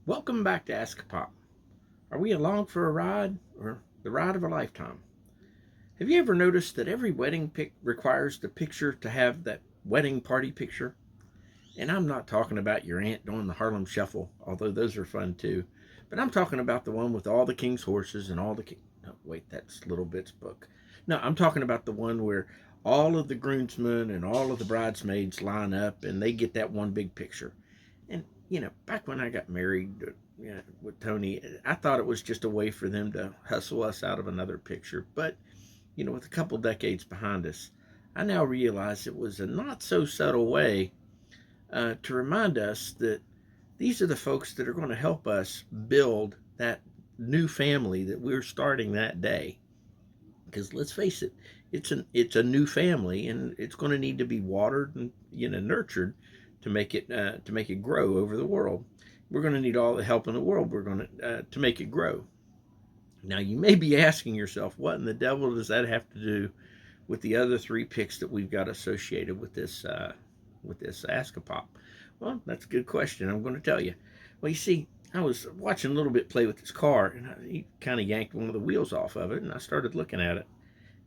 Welcome back to AskAPop. Are we along for a ride or the ride of a lifetime? Have you ever noticed that every wedding pic requires the picture to have that wedding party picture? And I'm not talking about your aunt doing the Harlem Shuffle, although those are fun too. But I'm talking about the one with all the king's horses and all the king. No, wait, that's Little Bit's book. No, I'm talking about the one where all of the groomsmen and all of the bridesmaids line up and they get that one big picture. And back when I got married, with Tony, I thought it was just a way for them to hustle us out of another picture. But with a couple decades behind us, I now realize it was a not so subtle way to remind us that these are the folks that are going to help us build that new family that we're starting that day. Because let's face it, it's a new family, and it's going to need to be watered and nurtured to make it grow over the world. We're going to need all the help in the world. We're going to make it grow. Now you may be asking yourself, what in the devil does that have to do with the other three picks that we've got associated with this AskAPop? Well, that's a good question. I'm going to tell you. Well, you see, I was watching a little bit play with this car, and he kind of yanked one of the wheels off of it, and I started looking at it,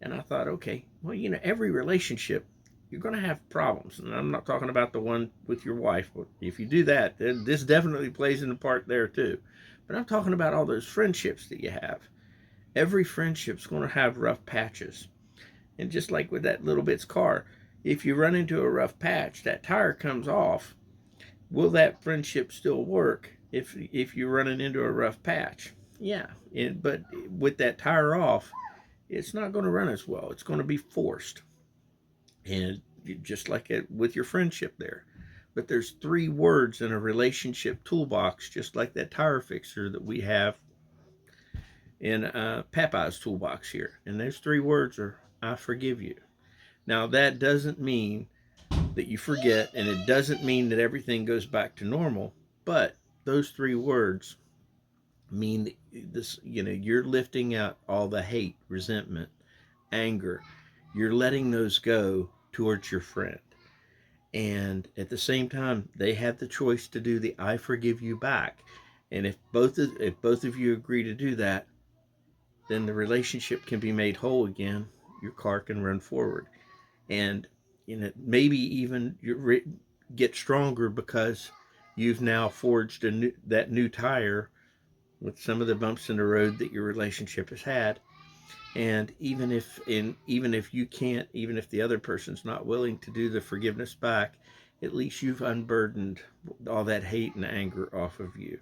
and I thought, okay, well, every relationship, you're going to have problems, and I'm not talking about the one with your wife, but if you do that, then this definitely plays in the part there too. But I'm talking about all those friendships that you have. Every friendship's going to have rough patches, and just like with that Little Bit's car, if you run into a rough patch, that tire comes off. Will that friendship still work if you're running into a rough patch? Yeah, but with that tire off, it's not going to run as well. It's going to be forced, and just like with your friendship there. But there's three words in a relationship toolbox, just like that tire fixer that we have in Papa's toolbox here. And those three words are, I forgive you. Now, that doesn't mean that you forget, and it doesn't mean that everything goes back to normal, but those three words mean that you're lifting out all the hate, resentment, anger. You're letting those go towards your friend. And at the same time, they have the choice to do the I forgive you back. And if both of you agree to do that, then the relationship can be made whole again. Your car can run forward, and maybe even get stronger because you've now forged that new tire with some of the bumps in the road that your relationship has had. And even if you can't, even if the other person's not willing to do the forgiveness back, at least you've unburdened all that hate and anger off of you.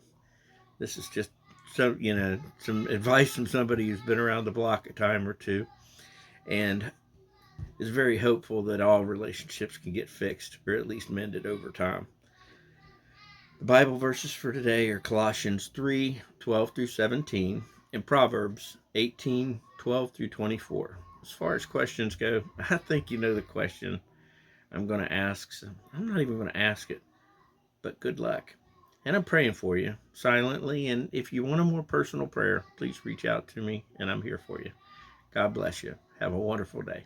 This is just some advice from somebody who's been around the block a time or two, and is very hopeful that all relationships can get fixed or at least mended over time. The Bible verses for today are Colossians 3:12 through 17 and Proverbs 18:12 through 24. As far as questions go, I think you know the question I'm going to ask, so I'm not even going to ask it, but good luck. And I'm praying for you silently, and if you want a more personal prayer, please reach out to me, and I'm here for you. God bless you. Have a wonderful day.